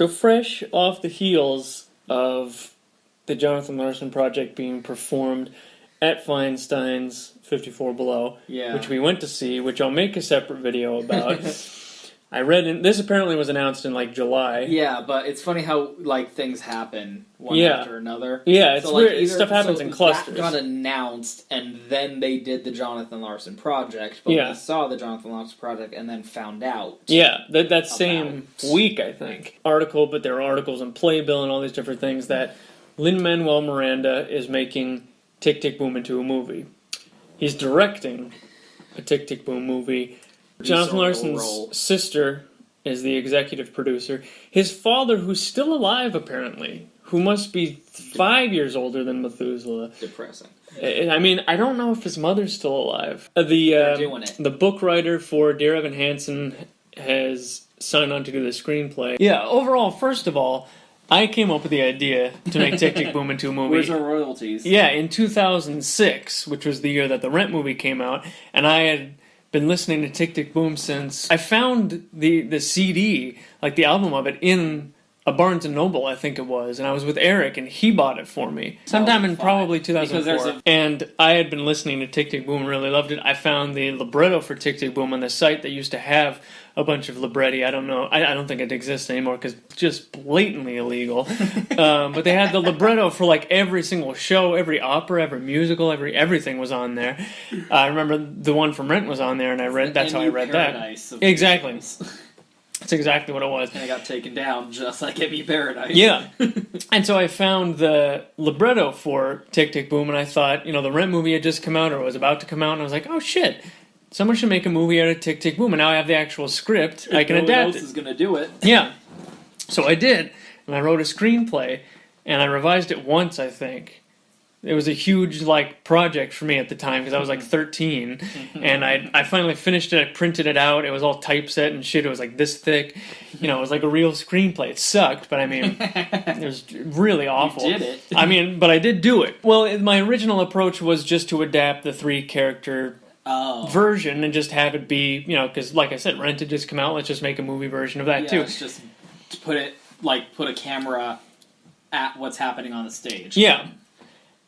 So fresh off the heels of the Jonathan Larson project being performed at Feinstein's 54 Below, which we went to see, which I'll make a separate video about. I read this apparently was announced in like July. Yeah, but it's funny how like things happen one after another. Yeah, it's weird. Stuff happens in clusters. That got announced, and then they did the Jonathan Larson project. But we saw the Jonathan Larson project, and then found out. Yeah, that same week, I think. Article, but there are articles in Playbill and all these different things that Lin-Manuel Miranda is making Tick, Tick, Boom into a movie. He's directing a Tick, Tick, Boom movie. Jonathan Larson's sister is the executive producer. His father, who's still alive apparently, who must be 5 years older than Methuselah. Depressing. I mean, I don't know if his mother's still alive. The book writer for Dear Evan Hansen has signed on to do the screenplay. Yeah, overall, first of all, I came up with the idea to make Tick, Tick, Boom into a movie. Where's our royalties? Yeah, in 2006, which was the year that the Rent movie came out, and I had been listening to Tick, Tick, Boom since I found the CD, like the album of it, in a Barnes & Noble, I think it was, and I was with Eric, and he bought it for me sometime in probably 2004. And I had been listening to Tick, Tick, Boom and really loved it. I found the libretto for Tick, Tick, Boom on the site that used to have a bunch of libretti. I don't know. I don't think it exists anymore because it's just blatantly illegal. But they had the libretto for like every single show, every opera, every musical, everything was on there. I remember the one from Rent was on there, and I read. That's how I read that. Exactly. That's exactly what it was. And it got taken down just like Give Me Paradise. Yeah. And so I found the libretto for Tick, Tick, Boom, and I thought, the Rent movie had just come out or was about to come out, and I was like, oh shit. Someone should make a movie out of Tick, Tick, Boom, and now I have the actual script. I can adapt it. No one else is going to do it. Yeah. So I did, and I wrote a screenplay, and I revised it once, I think. It was a huge, project for me at the time, because I was, 13, and I finally finished it, I printed it out, it was all typeset and shit, it was, this thick, it was like a real screenplay. It sucked, but, it was really awful. You did it. But I did do it. Well, my original approach was just to adapt the 3-character version and just have it be, because like I said, Rent had just come out, let's just make a movie version of that too. Let's just put a camera at what's happening on the stage. Yeah.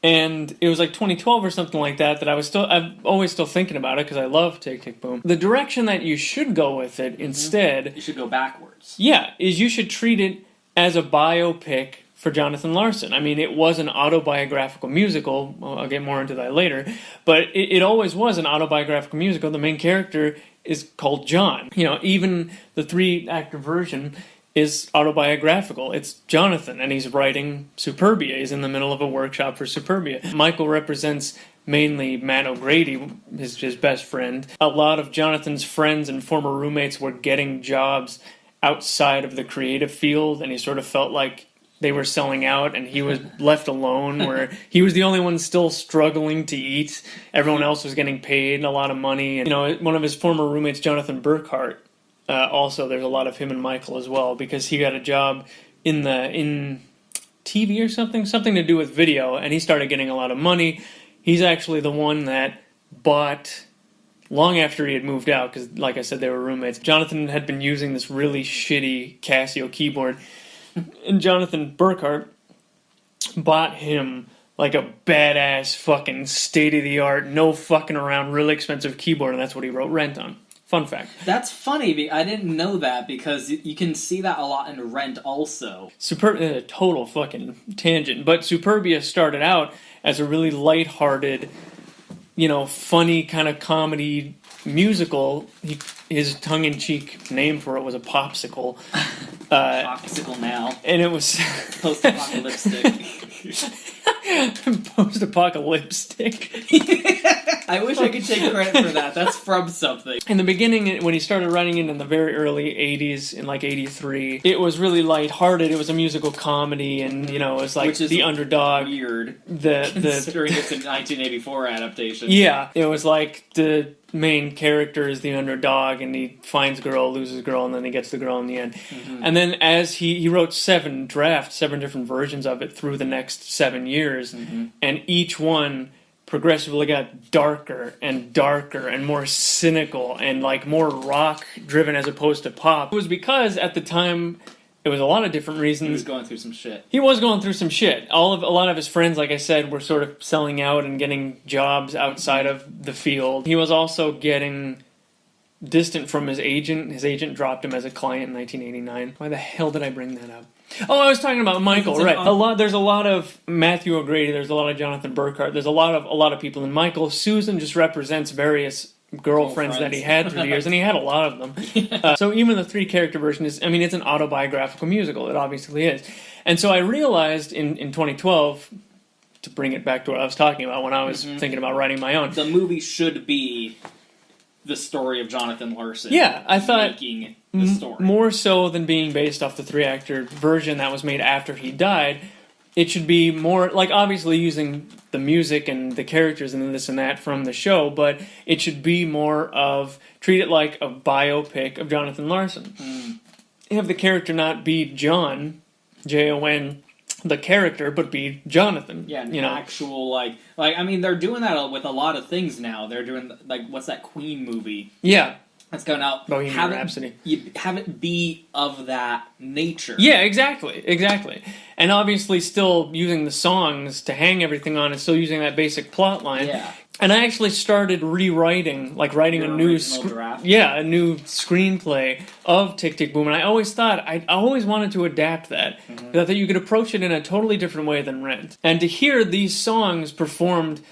And it was 2012 or something like that I'm always still thinking about it because I love Tick, Tick, Boom. The direction that you should go with it instead... You should go backwards. Yeah, is you should treat it as a biopic for Jonathan Larson. I mean, it was an autobiographical musical. Well, I'll get more into that later. But it always was an autobiographical musical. The main character is called John. Even the 3-actor version is autobiographical. It's Jonathan, and he's writing Superbia. He's in the middle of a workshop for Superbia. Michael represents mainly Matt O'Grady, his best friend. A lot of Jonathan's friends and former roommates were getting jobs outside of the creative field, and he sort of felt like they were selling out, and he was left alone, where he was the only one still struggling to eat. Everyone else was getting paid a lot of money. And, one of his former roommates, Jonathan Burkhart, also there's a lot of him and Michael as well, because he got a job in TV or something to do with video, and he started getting a lot of money. He's actually the one that bought, long after he had moved out, because like I said, they were roommates, Jonathan had been using this really shitty Casio keyboard, and Jonathan Burkhart bought him a badass fucking state-of-the-art, no fucking around, really expensive keyboard, and that's what he wrote Rent on. Fun fact. That's funny. I didn't know that, because you can see that a lot in Rent also. Total fucking tangent. But Superbia started out as a really lighthearted, funny kind of comedy musical. His tongue-in-cheek name for it was a Popsicle. Popsicle now. And it was... Post-apocalyptic. Post-apocalyptic. I wish I could take credit for that. That's from something. In the beginning, when he started writing it in the very early 80s, in 83, it was really lighthearted. It was a musical comedy, and, it was Which is the underdog. Weird. Considering it's a 1984 adaptation. Yeah. It was the main character is the underdog, and he finds girl, loses girl, and then he gets the girl in the end. Mm-hmm. And then as he wrote 7 different versions of it through the next 7 years, and each one progressively got darker and darker and more cynical and more rock driven as opposed to pop. It was because at the time It was a lot of different reasons. He was going through some shit. He was going through some shit. A lot of his friends, like I said, were sort of selling out and getting jobs outside of the field. He was also getting distant from his agent. His agent dropped him as a client in 1989. Why the hell did I bring that up? Oh, I was talking about Michael, right? There's a lot of Matthew O'Grady. There's a lot of Jonathan Burkhart. There's a lot of people in Michael. Susan just represents various girlfriends that he had through the years, and he had a lot of them. Yeah. So even the 3-character version is, it's an autobiographical musical. It obviously is. And so I realized in 2012, to bring it back to what I was talking about when I was thinking about writing my own. The movie should be the story of Jonathan Larson. Yeah, I thought making the story. More so than being based off the 3-actor version that was made after he died. It should be more, like, obviously using the music and the characters and this and that from the show, but it should be more of, treat it like a biopic of Jonathan Larson. Have the character not be John, Jon, the character, but be Jonathan. Yeah, actual, they're doing that with a lot of things now. They're doing, what's that Queen movie? Yeah. That's going out. Bohemian Rhapsody. You have it be of that nature. Yeah, exactly. And obviously still using the songs to hang everything on and still using that basic plot line. Yeah. And I actually started rewriting, writing a new screenplay of Tick, Tick, Boom. And I always thought, I always wanted to adapt that. Mm-hmm. That you could approach it in a totally different way than Rent. And to hear these songs performed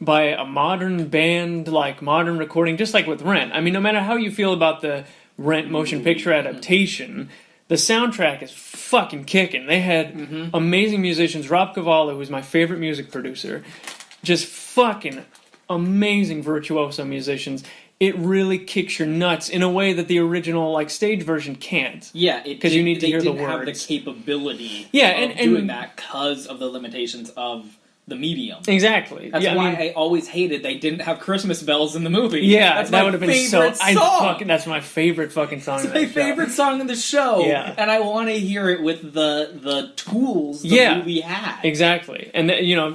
by a modern band, modern recording, just like with Rent. No matter how you feel about the Rent motion picture adaptation, the soundtrack is fucking kicking. They had amazing musicians. Rob Cavallo, who's my favorite music producer, just fucking amazing virtuoso musicians. It really kicks your nuts in a way that the original stage version can't. Yeah, because you need to hear the words. They didn't have the capability of doing that because of the limitations of the medium. Exactly. That's why I always hated they didn't have Christmas bells in the movie. Yeah, that would have been so. Song. That's my favorite fucking song. It's my favorite song in the show. Yeah, and I want to hear it with the tools the movie had. Exactly, and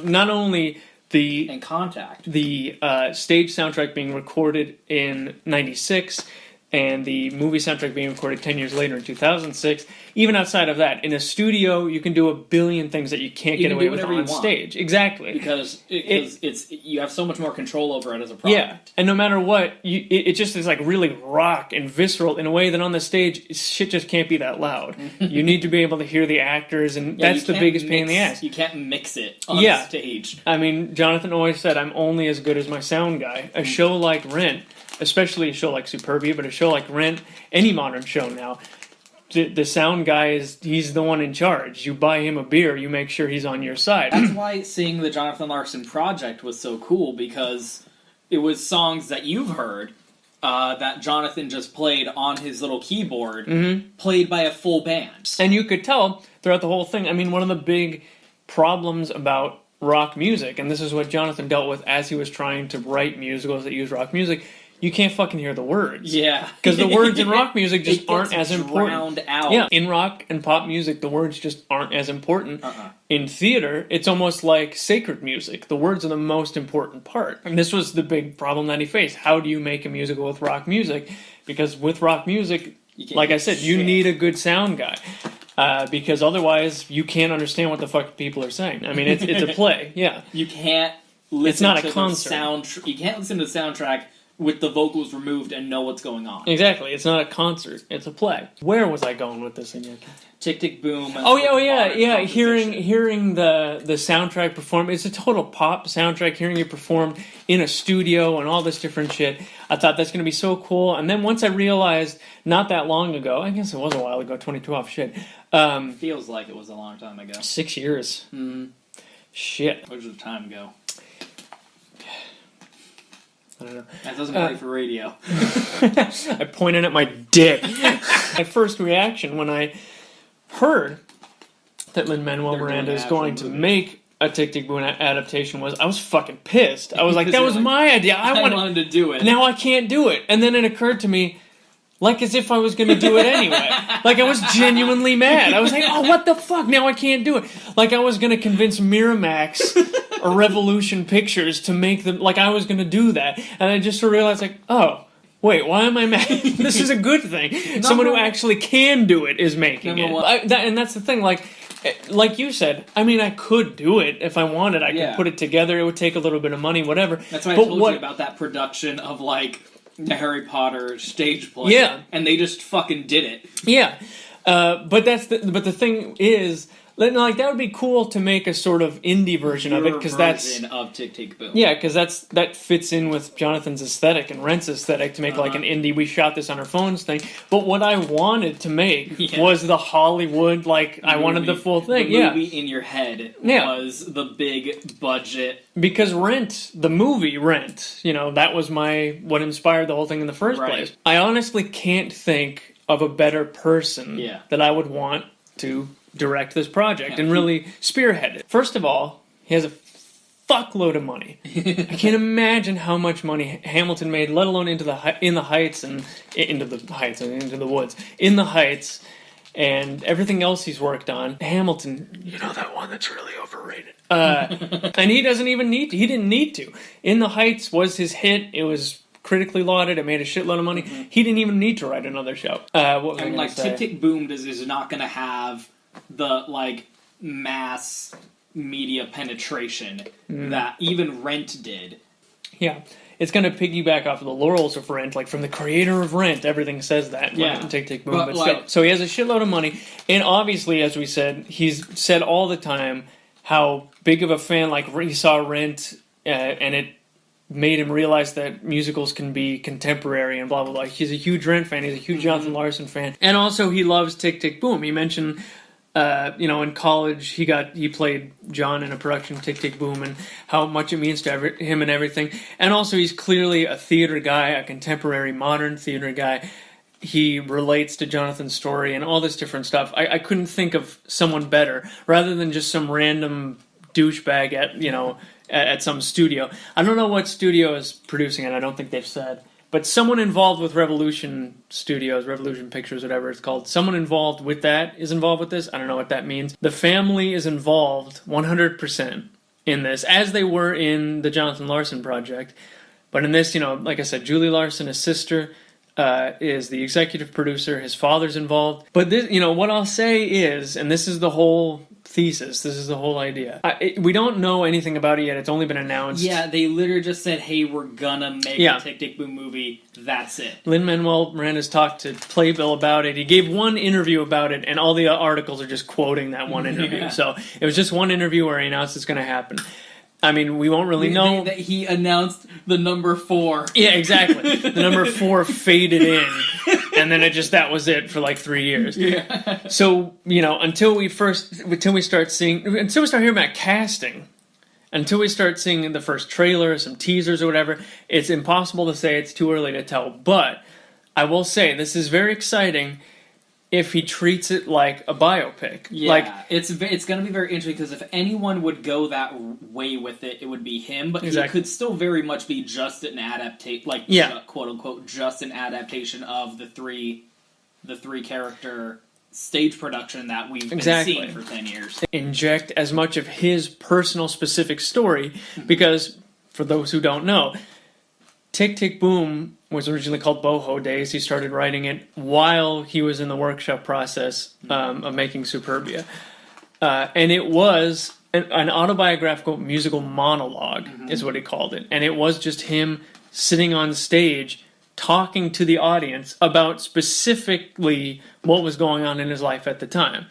not only and Contact, the stage soundtrack being recorded in '96. And the movie soundtrack being recorded 10 years later in 2006. Even outside of that, in a studio, you can do a billion things that you can't get away with on stage. Exactly. Because it's you have so much more control over it as a product. Yeah, and no matter what, it just is really rock and visceral in a way that on the stage, shit just can't be that loud. You need to be able to hear the actors, and that's the biggest pain in the ass. You can't mix it on the stage. Jonathan always said, I'm only as good as my sound guy. A show like Rent, especially a show like Superbia, but a show like Rent, any modern show now, the sound guy he's the one in charge. You buy him a beer, you make sure he's on your side. That's why seeing the Jonathan Larson Project was so cool, because it was songs that you've heard that Jonathan just played on his little keyboard, played by a full band. And you could tell throughout the whole thing, one of the big problems about rock music, and this is what Jonathan dealt with as he was trying to write musicals that use rock music, you can't fucking hear the words. Yeah. Because the words in rock music just aren't as important. Drowned out. Yeah, in rock and pop music, the words just aren't as important. In theater, it's almost like sacred music. The words are the most important part. And this was the big problem that he faced. How do you make a musical with rock music? Because with rock music, like I said, you need a good sound guy. Because otherwise, you can't understand what the fuck people are saying. It's a play. Yeah. You can't listen to the soundtrack. You can't listen to the soundtrack with the vocals removed and know what's going on. Exactly. It's not a concert. It's a play. Where was I going with this again? Tick, Tick, Boom. Yeah. Hearing the soundtrack perform. It's a total pop soundtrack. Hearing it performed in a studio and all this different shit. I thought that's going to be so cool. And then once I realized, not that long ago, I guess it was a while ago, 2012, shit. Feels like it was a long time ago. 6 years. Shit. Where did the time go? I don't know. That doesn't work for radio. I pointed at my dick. My first reaction when I heard that Lin-Manuel Miranda is going to make a Tick, Tick, Boom adaptation was, I was fucking pissed. I was like, that was my idea. I wanted to do it. Now I can't do it. And then it occurred to me, as if I was going to do it anyway. I was genuinely mad. I was like, oh, what the fuck? Now I can't do it. I was going to convince Miramax or Revolution Pictures to make them, I was going to do that. And I just realized, Wait, why am I mad? This is a good thing. Someone who actually can do it is making it. And that's the thing, like you said, I mean, I could do it if I wanted. I could put it together. It would take a little bit of money, whatever. That's why I told you about that production of, like, the Harry Potter stage play. Yeah. And they just fucking did it. Yeah. But the thing is, like, that would be cool to make a sort of indie version of it, because that's of Tick Tick Boom. Yeah, because that fits in with Jonathan's aesthetic and Rent's aesthetic to make like an indie. We shot this on our phones thing. But what I wanted to make was the Hollywood, like, I wanted the full thing. The movie in your head was the big budget. Because Rent, the movie Rent, that was what inspired the whole thing in the first place. I honestly can't think of a better person that I would want to direct this project and really spearhead it. First of all, he has a fuckload of money. I can't imagine how much money Hamilton made, let alone into the Heights and into the woods, in the Heights, and everything else he's worked on. Hamilton, that one that's really overrated. And he doesn't even need to. He didn't need to. In the Heights was his hit. It was critically lauded. It made a shitload of money. He didn't even need to write another show. What was I going to say? Tick Tick Boom is not going to have the, like, mass media penetration that even Rent did. Yeah. It's going to piggyback off of the laurels of Rent, like, from the creator of Rent. Everything says that. Yeah. Tick Tick Boom. But still. So he has a shitload of money. And obviously, as we said, he's said all the time how big of a fan, like, he saw Rent, and it made him realize that musicals can be contemporary and blah, blah, blah. He's a huge Rent fan. He's a huge Jonathan Larson fan. And also, he loves Tick Tick Boom. He mentioned, in college, he played John in a production of Tick Tick Boom and how much it means to him and everything. And also, he's clearly a theater guy, a contemporary, modern theater guy. He relates to Jonathan's story and all this different stuff. I couldn't think of someone better, rather than just some random douchebag at some studio. I don't know what studio is producing it. I don't think they've said. But someone involved with Revolution Studios, Revolution Pictures, whatever it's called, someone involved with that is involved with this. I don't know what that means. The family is involved 100% in this, as they were in the Jonathan Larson project. But in this, like I said, Julie Larson, his sister, is the executive producer. His father's involved. But this, what I'll say is, and this is the whole thesis, this is the whole idea. We don't know anything about it yet. It's only been announced. Yeah, they literally just said, hey, we're gonna make a Tick Tick Boom movie. That's it. Lin-Manuel Miranda's talked to Playbill about it. He gave one interview about it, and all the articles are just quoting that one interview. Yeah. So it was just one interview where he announced it's going to happen. I mean, we won't really know. That he announced the number 4. Yeah, exactly. The number 4 faded in, and then that was it for like 3 years. Yeah. So, until we start hearing about casting, until we start seeing the first trailer, some teasers or whatever, it's impossible to say. It's too early to tell. But I will say, this is very exciting if he treats it like a biopic. Yeah, it's going to be very interesting, because if anyone would go that way with it, it would be him. But it could still very much be just an adaptation, quote unquote, just an adaptation of the three character stage production that we've been seeing for 10 years. Inject as much of his personal specific story, because for those who don't know, Tick Tick Boom was originally called Boho Days. He started writing it while he was in the workshop process of making Superbia. And it was an autobiographical musical monologue, is what he called it. And it was just him sitting on stage talking to the audience about specifically what was going on in his life at the time.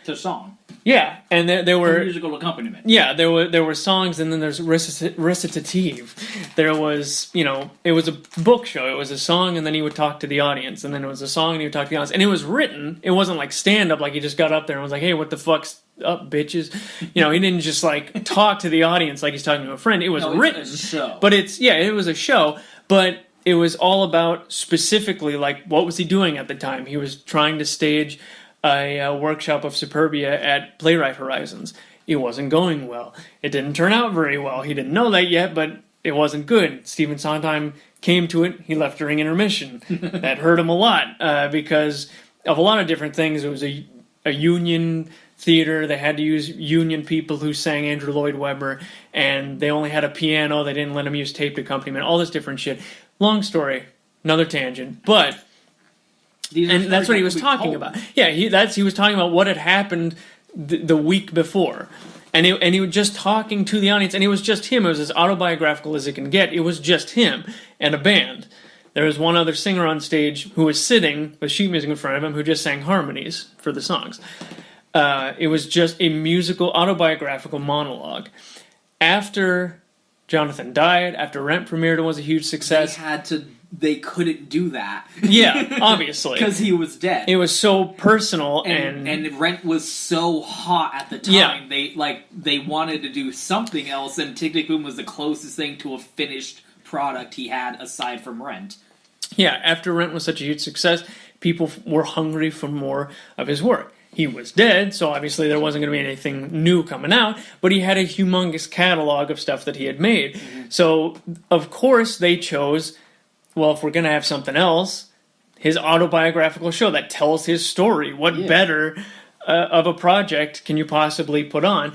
To song. Yeah, and there were musical accompaniment. Yeah, there were songs, and then there's recitative. There was, it was a book show. It was a song, and then he would talk to the audience, and then it was a song, and he would talk to the audience. And it was written. It wasn't like stand up, like he just got up there and was like, "Hey, what the fuck's up, bitches?" He didn't just like talk to the audience like he's talking to a friend. It was written, a show. But it was a show, but it was all about specifically like what was he doing at the time. He was trying to stage a workshop of Superbia at Playwright Horizons. It wasn't going well. It didn't turn out very well. He didn't know that yet, but it wasn't good. Stephen Sondheim came to it. He left during intermission. That hurt him a lot because of a lot of different things. It was a union theater. They had to use union people who sang Andrew Lloyd Webber, and they only had a piano. They didn't let him use taped accompaniment. All this different shit. Long story. another tangent, but and that's what he was talking about. Yeah, he was talking about what had happened the week before, and he was just talking to the audience, and it was just him. It was as autobiographical as it can get. It was just him and a band. There was one other singer on stage who was sitting with sheet music in front of him who just sang harmonies for the songs. It was just a musical autobiographical monologue. After Jonathan died, after Rent premiered and was a huge success, they couldn't do that. Yeah, obviously. Because he was dead. It was so personal and Rent was so hot at the time. Yeah. They wanted to do something else, and Tick Tick Boom was the closest thing to a finished product he had aside from Rent. Yeah, after Rent was such a huge success, people were hungry for more of his work. He was dead, so obviously there wasn't going to be anything new coming out, but he had a humongous catalog of stuff that he had made. Mm-hmm. So, of course, they chose, well, if we're going to have something else, his autobiographical show that tells his story. What better of a project can you possibly put on?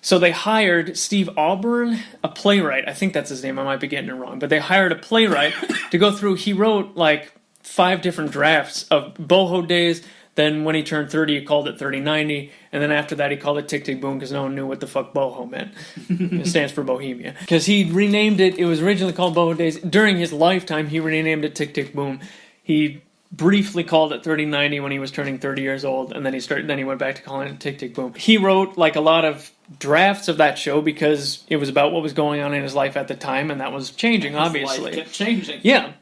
So they hired Steve Auburn, a playwright. I think that's his name. I might be getting it wrong. But they hired a playwright to go through. He wrote like 5 different drafts of Boho Days. Then when he turned 30, he called it 3090. And then after that, he called it Tick Tick Boom because no one knew what the fuck Boho meant. It stands for Bohemia. Because he renamed it. It was originally called Boho Days. During his lifetime, he renamed it Tick Tick Boom. He briefly called it 3090 when he was turning 30 years old. And then he went back to calling it Tick Tick Boom. He wrote like a lot of drafts of that show because it was about what was going on in his life at the time. And that was changing, obviously. His life kept changing. Yeah.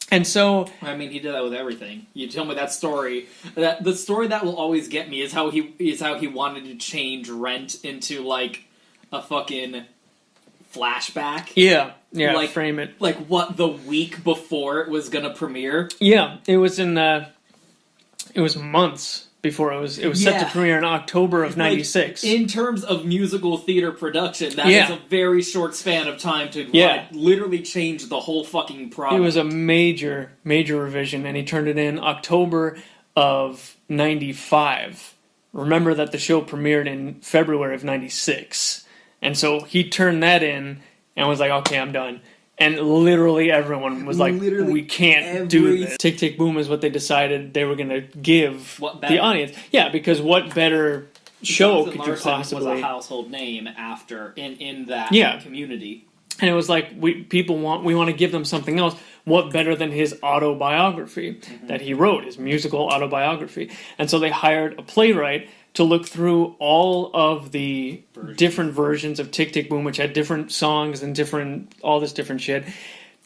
And so, I mean, he did that with everything. You tell me that story. That the story that will always get me is how he wanted to change Rent into like a fucking flashback. Yeah, like, frame it like what the week before it was gonna premiere. Yeah, it was it was months before it was set to premiere in October of '96. Like, in terms of musical theater production, that is a very short span of time to literally change the whole fucking product. It was a major revision, and he turned it in October of '95. Remember that the show premiered in February of '96, and so he turned that in and was like, "Okay, I'm done." And literally everyone was like, we can't do this. Tick Tick Boom is what they decided they were going to give the audience. Yeah, because what better show could you possibly... was a household name after, in that community. And it was like, we want to give them something else. What better than his autobiography that he wrote, his musical autobiography. And so they hired a playwright to look through all of the different versions of Tick Tick Boom, which had different songs and all this different shit,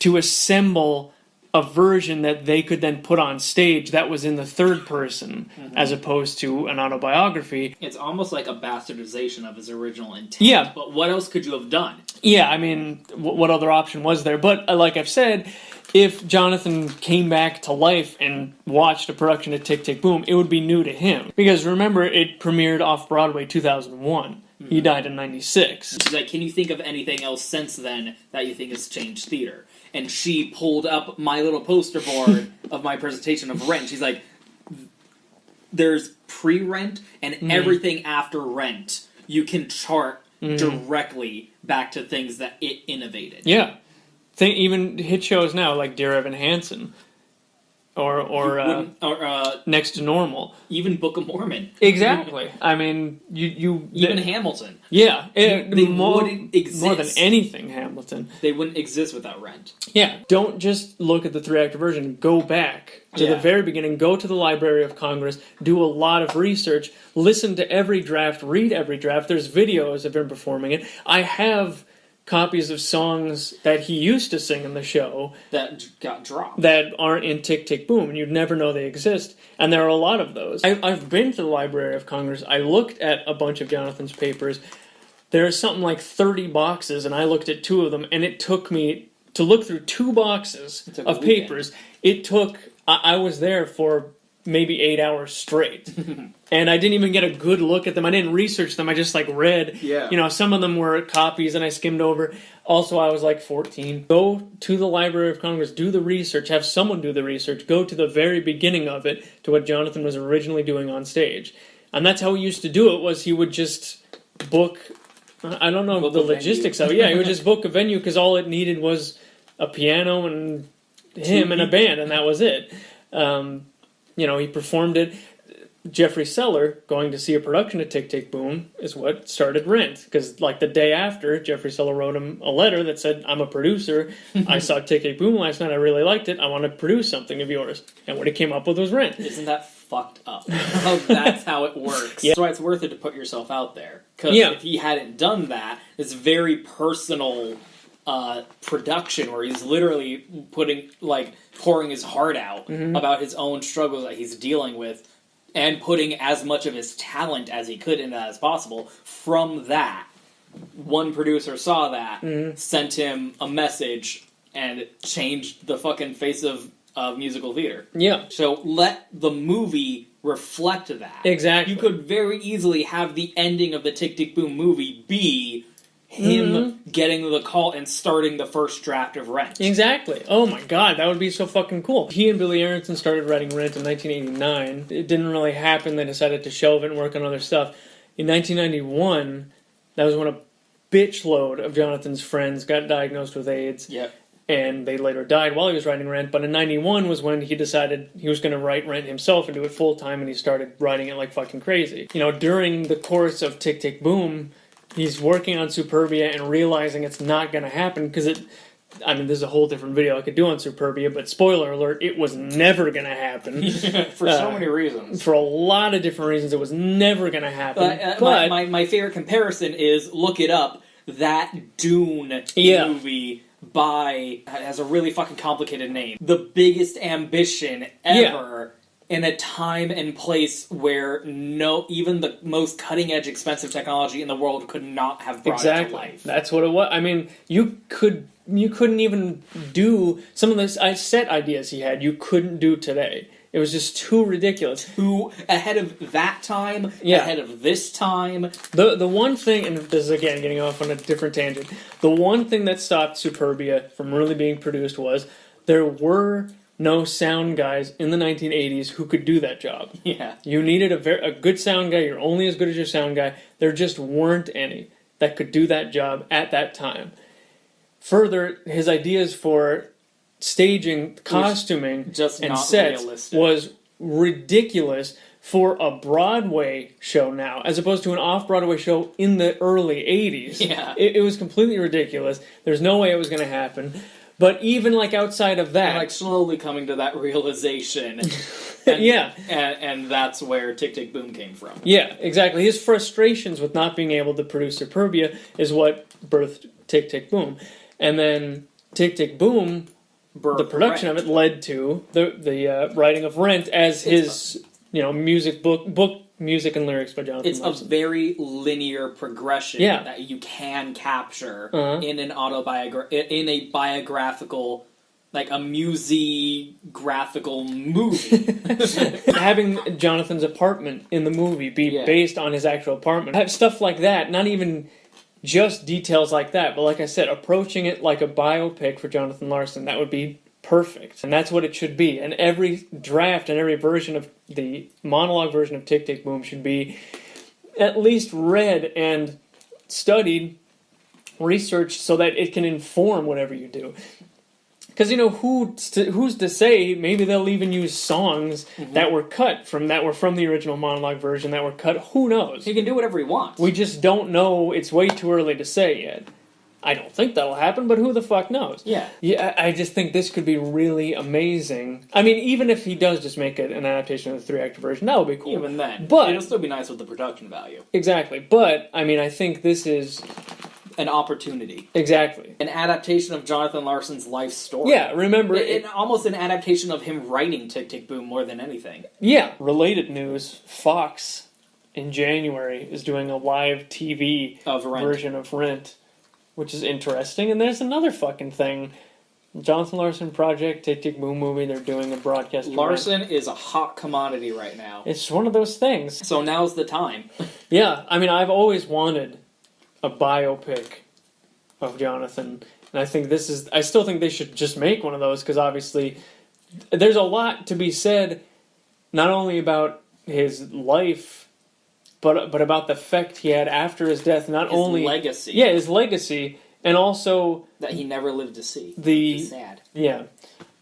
to assemble a version that they could then put on stage that was in the third person, as opposed to an autobiography. It's almost like a bastardization of his original intent. Yeah. But what else could you have done? Yeah, I mean, what other option was there? But like I've said, if Jonathan came back to life and watched a production of Tick Tick Boom, it would be new to him. Because remember, it premiered off-Broadway 2001. He died in '96. She's like, can you think of anything else since then that you think has changed theater? And she pulled up my little poster board of my presentation of Rent. She's like, there's pre-Rent and everything after Rent. You can chart directly back to things that it innovated. Yeah. Even hit shows now like Dear Evan Hansen or Next to Normal, even Book of Mormon. Exactly. I mean, even Hamilton. Yeah, they wouldn't exist. More than anything, Hamilton. They wouldn't exist without Rent. Yeah, don't just look at the 3-actor version. Go back to the very beginning. Go to the Library of Congress. Do a lot of research. Listen to every draft. Read every draft. There's videos of him performing it. I have copies of songs that he used to sing in the show that got dropped that aren't in Tick Tick Boom, and you'd never know they exist. And there are a lot of those. I've been to the Library of Congress. I looked at a bunch of Jonathan's papers. There's something like 30 boxes, and I looked at 2 of them, and it took me to look through 2 boxes of papers. It took... I was there for maybe 8 hours straight. And I didn't even get a good look at them. I didn't research them. I just read. Yeah. Some of them were copies and I skimmed over. Also, I was 14. Go to the Library of Congress. Do the research. Have someone do the research. Go to the very beginning of it, to what Jonathan was originally doing on stage. And that's how he used to do it, was he would just book... I don't know the logistics of it. Yeah, he would just book a venue because all it needed was a piano and him and a band, and that was it. He performed it. Jeffrey Seller going to see a production of Tick, Tick, Boom is what started Rent. Because, the day after, Jeffrey Seller wrote him a letter that said, I'm a producer. I saw Tick, Tick, Boom last night. I really liked it. I want to produce something of yours. And what he came up with was Rent. Isn't that fucked up? That's how it works. Yeah. That's why it's worth it to put yourself out there. Because if he hadn't done that, it's very personal production where he's literally pouring his heart out about his own struggles that he's dealing with, and putting as much of his talent as he could into that as possible. From that, one producer saw that, sent him a message, and it changed the fucking face of musical theater. Yeah. So let the movie reflect that. Exactly. You could very easily have the ending of the Tick, Tick, Boom movie be him getting the call and starting the first draft of Rent. Exactly. Oh my god, that would be so fucking cool. He and Billy Aronson started writing Rent in 1989. It didn't really happen. They decided to shelve it and work on other stuff. In 1991, that was when a bitch load of Jonathan's friends got diagnosed with AIDS. Yep. And they later died while he was writing Rent. But in 91 was when he decided he was going to write Rent himself and do it full time, and he started writing it like fucking crazy. During the course of Tick, Tick, Boom, he's working on Superbia and realizing it's not going to happen because there's a whole different video I could do on Superbia, but spoiler alert, it was never going to happen. For so many reasons. For a lot of different reasons, it was never going to happen. But my favorite comparison is, look it up, that Dune movie has a really fucking complicated name. The biggest ambition ever. In a time and place where even the most cutting-edge, expensive technology in the world could not have brought it to life. That's what it was. I mean, you couldn't even do some of the set ideas he had. You couldn't do today. It was just too ridiculous. Ahead of that time, ahead of this time. The one thing, and this is again getting off on a different tangent, the one thing that stopped Superbia from really being produced was there were no sound guys in the 1980s who could do that job. Yeah. You needed a good sound guy. You're only as good as your sound guy. There just weren't any that could do that job at that time. Further, his ideas for staging, costuming, and sets realistic. Was ridiculous for a Broadway show now, as opposed to an off-Broadway show in the early 80s. Yeah. It was completely ridiculous. There's no way it was going to happen. But even outside of that, and slowly coming to that realization, and that's where Tick, Tick, Boom came from. Yeah, exactly. His frustrations with not being able to produce Superbia is what birthed Tick, Tick, Boom, and then Tick, Tick, Boom, the production of it led to the writing of Rent as his music book. Music and lyrics by Jonathan Larson. It's a very linear progression that you can capture in an in a biographical, a graphical movie. Having Jonathan's apartment in the movie be based on his actual apartment. Have stuff like that, not even just details like that, but like I said, approaching it like a biopic for Jonathan Larson, that would be perfect. And that's what it should be. And every draft and every version of the monologue version of Tick, Tick, Boom should be at least read and studied, researched, so that it can inform whatever you do. Because, who's to say, maybe they'll even use songs that were cut from the original monologue version that were cut. Who knows? He can do whatever he wants. We just don't know. It's way too early to say yet. I don't think that'll happen, but who the fuck knows? Yeah. I just think this could be really amazing. I mean, even if he does just make it an adaptation of the 3-actor version, that would be cool. Even then. But it'll still be nice with the production value. Exactly. But, I think this is an opportunity. Exactly. An adaptation of Jonathan Larson's life story. Yeah, remember... almost an adaptation of him writing Tick, Tick, Boom more than anything. Yeah. Related news, Fox in January is doing a live TV version of Rent, which is interesting. And there's another fucking thing. Jonathan Larson Project, Tick, Tick, Boom movie, they're doing a broadcast. Larson is a hot commodity right now. It's one of those things. So now's the time. Yeah, I've always wanted a biopic of Jonathan. And I still think they should just make one of those, because obviously there's a lot to be said, not only about his life, but about the effect he had after his death. His legacy. Yeah, his legacy, and also that he never lived to see. It's sad. Yeah,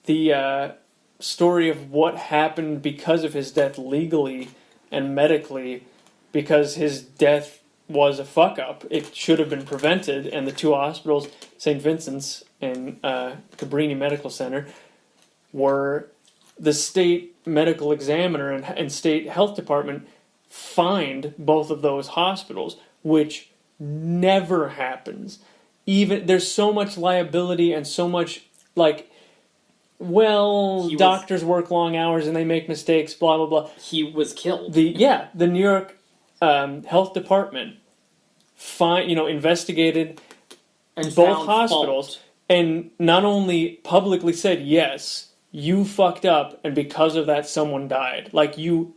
the story of what happened because of his death legally and medically, because his death was a fuck up. It should have been prevented, and the two hospitals, St. Vincent's and Cabrini Medical Center, were the state medical examiner and state health department fined both of those hospitals, which never happens. Even there's so much liability and so much doctors work long hours and they make mistakes, blah blah blah. He was killed. The New York Health Department investigated and both hospitals fault. and not only publicly said, yes, you fucked up, and because of that someone died. Like, you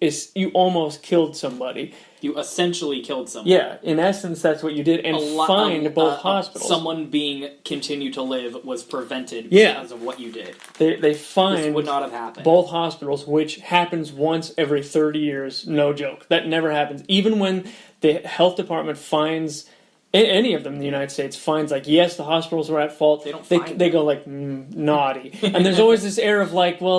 almost killed somebody. You essentially killed someone. Yeah, in essence, that's what you did, and fined both hospitals. Someone being continued to live was prevented because of what you did. They fined this would not have happened. Both hospitals, which happens once every 30 years, no joke. That never happens. Even when the health department finds any of them in the United States, finds yes, the hospitals were at fault. They don't they go naughty. And there's always this air of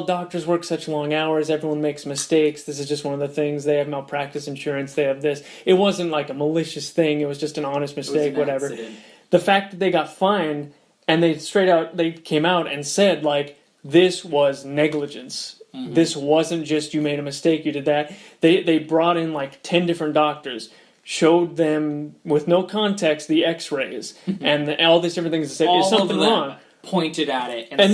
doctors work such long hours, everyone makes mistakes, this is just one of the things, they have malpractice insurance, they have this. It wasn't a malicious thing, it was just an honest mistake, whatever. Accident. The fact that they got fined, and they came out and said, this was negligence. Mm-hmm. This wasn't just you made a mistake, you did that. They brought in 10 different doctors, showed them with no context the X-rays and all these different things, and said, is something wrong? Pointed at it, and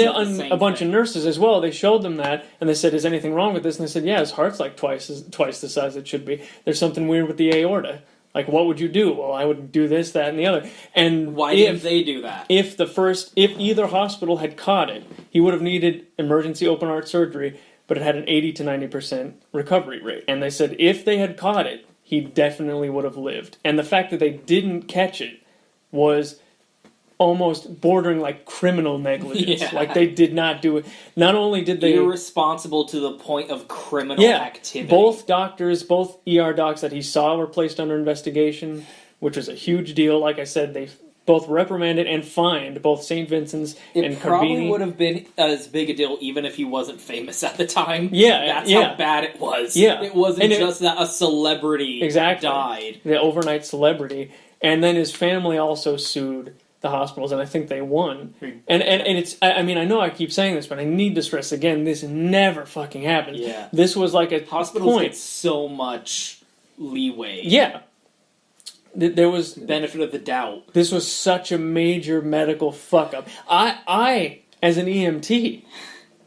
a bunch of nurses as well. They showed them that, and they said, "Is anything wrong with this?" And they said, "Yeah, his heart's twice the size it should be. There's something weird with the aorta. What would you do?" "Well, I would do this, that, and the other." And why didn't they do that? If either hospital had caught it, he would have needed emergency open heart surgery, but it had an 80 to 90% recovery rate. And they said if they had caught it, he definitely would have lived. And the fact that they didn't catch it was almost bordering criminal negligence. Yeah. They did not do it. Not only did they... Irresponsible to the point of criminal activity. Both doctors, both ER docs that he saw were placed under investigation, which was a huge deal. Like I said, they both reprimanded and fined both St. Vincent's and Carbini. It probably would have been as big a deal even if he wasn't famous at the time. Yeah, That's how bad it was. Yeah. It wasn't just that a celebrity died. The overnight celebrity. And then his family also sued the hospitals, and I think they won. And it's... I know I keep saying this, but I need to stress again, this never fucking happened. Yeah. This was Hospitals get so much leeway. Yeah. There was benefit of the doubt. This was such a major medical fuck up. I as an EMT,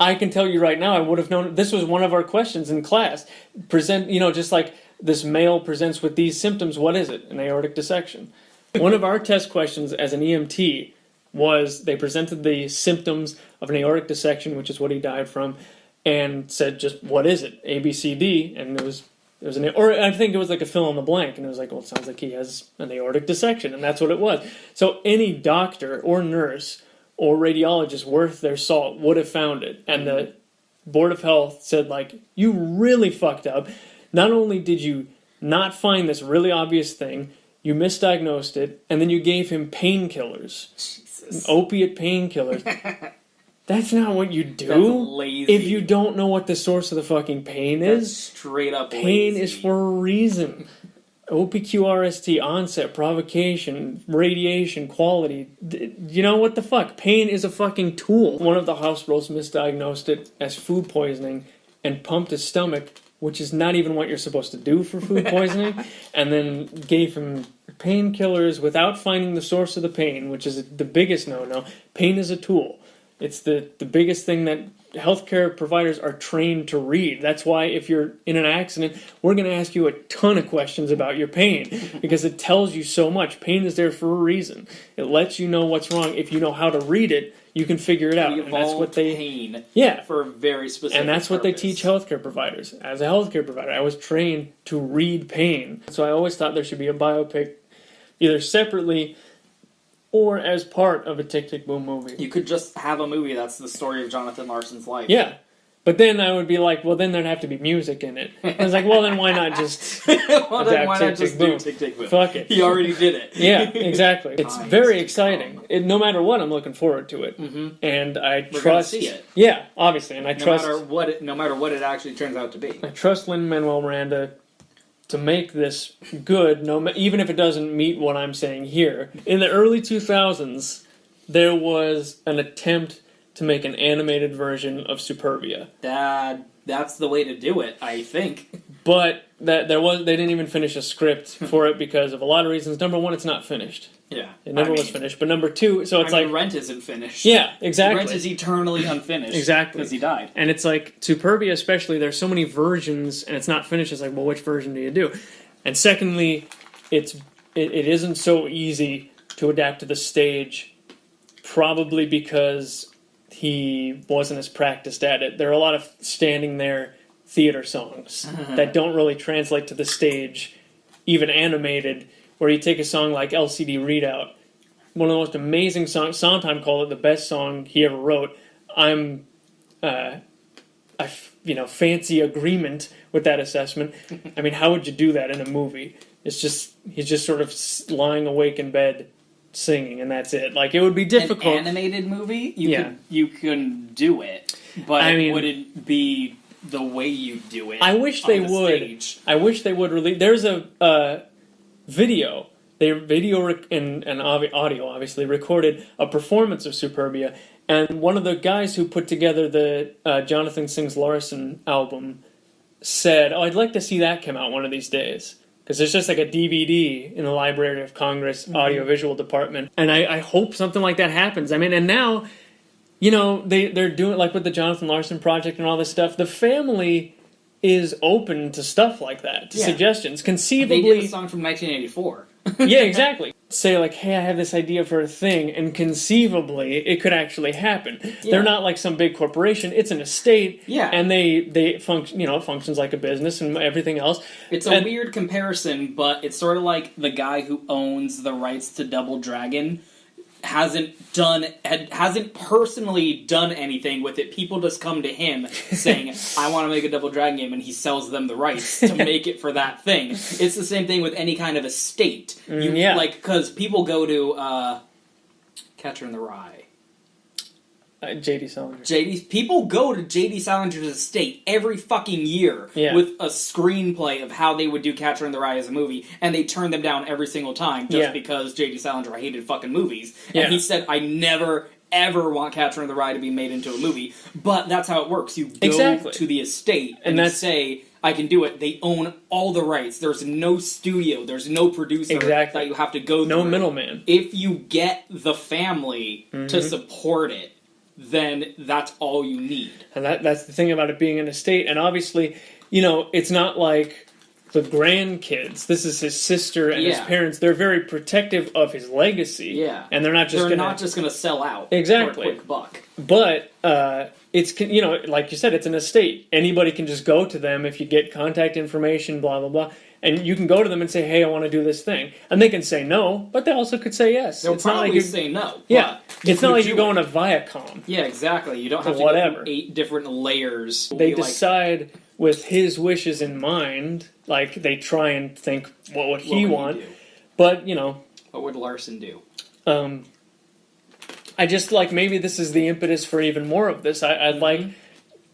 I can tell you right now, I would have known. This was one of our questions in class. Just this male presents with these symptoms. What is it? An aortic dissection. One of our test questions as an EMT was they presented the symptoms of an aortic dissection, which is what he died from, and said just what is it? A, B, C, D, and it was I think it was a fill in the blank, and it was well, it sounds like he has an aortic dissection, and that's what it was. So any doctor or nurse or radiologist worth their salt would have found it, and the Board of Health said, you really fucked up. Not only did you not find this really obvious thing, you misdiagnosed it, and then you gave him painkillers. Jesus. Opiate painkillers. That's not what you do. That's lazy. If you don't know what the source of the fucking pain is. That's straight up pain lazy. is for a reason. OPQRST, onset, provocation, radiation, quality. You know what the fuck? Pain is a fucking tool. One of the hospitals misdiagnosed it as food poisoning and pumped his stomach, which is not even what you're supposed to do for food poisoning, and then gave him painkillers without finding the source of the pain, which is the biggest no-no. Pain is a tool. It's the biggest thing that healthcare providers are trained to read. That's why if you're in an accident, we're going to ask you a ton of questions about your pain because it tells you so much. Pain is there for a reason. It lets you know what's wrong. If you know how to read it, you can figure it out. And that's what pain for a very specific And that's what they purpose. teach healthcare providers. As a healthcare provider, I was trained to read pain. So I always thought there should be a biopic either separately or as part of a Tick, Tick, Boom movie. You could just have a movie that's the story of Jonathan Larson's life. Yeah. But then I would be like, well, then there'd have to be music in it. I was like, well, then why not just Well, then why not adapt Tick, just Tick, do Boom? Tick Tick Boom? Fuck it. He already did it. Yeah, exactly. It's Times very to exciting. come. No matter what, I'm looking forward to it. And I We're trust. gonna see it. Yeah, obviously, and I trust. No matter what it actually turns out to be. I trust Lin-Manuel Miranda to make this good, even if it doesn't meet what I'm saying here. In the early 2000s, there was an attempt to make an animated version of Superbia, That's the way to do it, I think. but they didn't even finish a script for it because of a lot of reasons. Number one, it's not finished. Yeah. It never was finished. But number two, so it's like Rent isn't finished. yeah, exactly. Rent is eternally unfinished. Exactly. Because he died. And it's like, Superbia especially, there's so many versions, and it's not finished. It's like, well, which version do you do? And secondly, it isn't so easy to adapt to the stage, probably because he wasn't as practiced at it. There are a lot of standing there theater songs that don't really translate to the stage, even animated, where you take a song like LCD Readout, one of the most amazing songs. Sondheim called it the best song he ever wrote. Fancy agreement with that assessment. I mean, how would you do that in a movie? He's just sort of lying awake in bed singing, and that's it. Like, it would be difficult. An animated movie, you can do it, but it wouldn't be the way you do it. I wish they would. Stage. I wish they would release. There's a video. They and audio obviously recorded a performance of Superbia, and one of the guys who put together the Jonathan Sings Larson album said, "Oh, I'd like to see that come out one of these days." Because there's just like a DVD in the Library of Congress audiovisual department. And I hope something like that happens. I mean, and now, they're doing, like with the Jonathan Larson Project and all this stuff, the family is open to stuff like that, to suggestions. Conceivably... They did a song from 1984. Yeah, exactly. Say like, hey, I have this idea for a thing, and conceivably it could actually happen. Yeah. They're not like some big corporation. It's an estate, Yeah. and they function. It functions like a business and everything else. It's a weird comparison, but it's sort of like the guy who owns the rights to Double Dragon hasn't personally done anything with it. People just come to him saying, I want to make a Double Dragon game, and he sells them the rights to make it for that thing. It's the same thing with any kind of estate. Because people go to Catcher in the Rye. J.D. Salinger. People go to J.D. Salinger's estate every fucking year with a screenplay of how they would do Catcher in the Rye as a movie, and they turn them down every single time just because J.D. Salinger hated fucking movies. And he said, I never, ever want Catcher in the Rye to be made into a movie. But that's how it works. You go to the estate and you say, I can do it. They own all the rights. There's no studio. There's no producer that you have to go through. No middleman. If you get the family to support it, then that's all you need. And that's the thing about it being an estate. And obviously, it's not like the grandkids. This is his sister and his parents. They're very protective of his legacy. Yeah. And they're not just going to sell out for a quick buck. But it's, like you said, it's an estate. Anybody can just go to them if you get contact information, blah, blah, blah. And you can go to them and say, hey, I want to do this thing. And they can say no, but they also could say yes. They'll probably say no. Yeah. It's not like you're going to Viacom. Yeah, exactly. You don't have to go through 8 different layers. They decide with his wishes in mind. Like, they try and think, what would he want? But, what would Larson do? I just, maybe this is the impetus for even more of this. I'd like...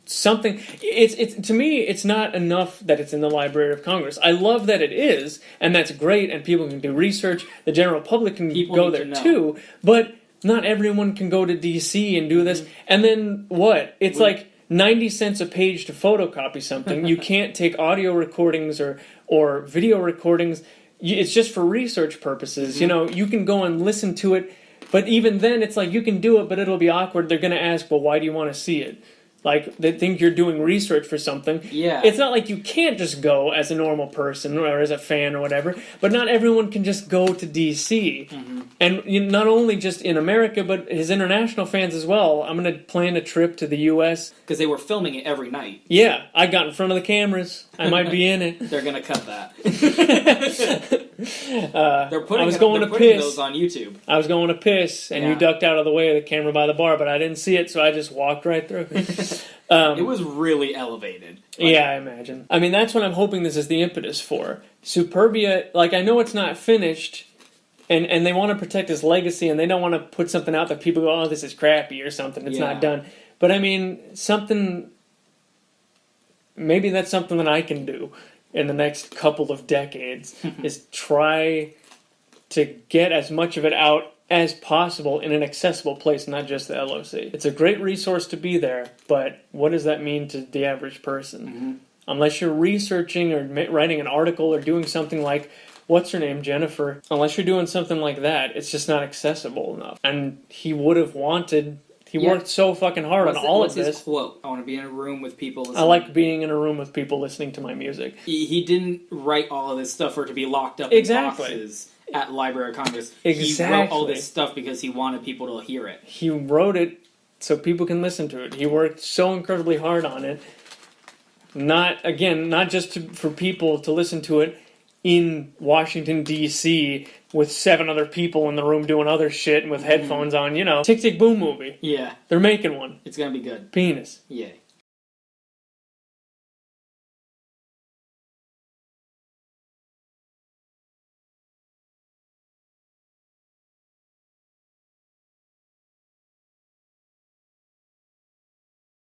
something. It's to me, it's not enough that it's in the Library of Congress. I love that it is, and that's great, and people can do research. The general public can go there too, but not everyone can go to DC and do this. And then what? It's like 90 cents a page to photocopy something. You can't take audio recordings or video recordings. It's just for research purposes. You can go and listen to it, but even then, it's like you can do it, but it'll be awkward. They're going to ask, well, why do you want to see it? Like, they think you're doing research for something. Yeah. It's not like you can't just go as a normal person or as a fan or whatever, but not everyone can just go to DC. And not only just in America, but his international fans as well. I'm going to plan a trip to the U.S. Because they were filming it every night. Yeah, I got in front of the cameras. I might be in it. They're going to cut that. They're putting I was going to putting piss. those on YouTube. I was going to piss, and you Yeah. ducked out of the way of the camera by the bar, but I didn't see it, so I just walked right through. It was really elevated. Yeah, I imagine. I mean, that's what I'm hoping this is the impetus for. Superbia, like, I know it's not finished, and they want to protect his legacy, and they don't want to put something out that people go, oh, this is crappy or something, it's Yeah. not done. But, I mean, maybe that's something that I can do in the next couple of decades, is try to get as much of it out as possible in an accessible place, not just the LOC. It's a great resource to be there, but what does that mean to the average person? Mm-hmm. Unless you're researching or writing an article or doing something like, what's her name, Jennifer? Unless you're doing something like that, it's just not accessible enough. And he would have wanted... He Yeah. worked so fucking hard on all what's of this. his quote? I want to be in a room with people listening. I like being in a room with people listening to my music. He didn't write all of this stuff for it to be locked up Exactly. in boxes at Library of Congress. Exactly. He wrote all this stuff because he wanted people to hear it. He wrote it so people can listen to it. He worked so incredibly hard on it. Not just for people to listen to it in Washington, D.C. with 7 other people in the room doing other shit and with headphones on, Tick Tick Boom movie. Yeah, They're making one. it's gonna be good. Penis. Yay.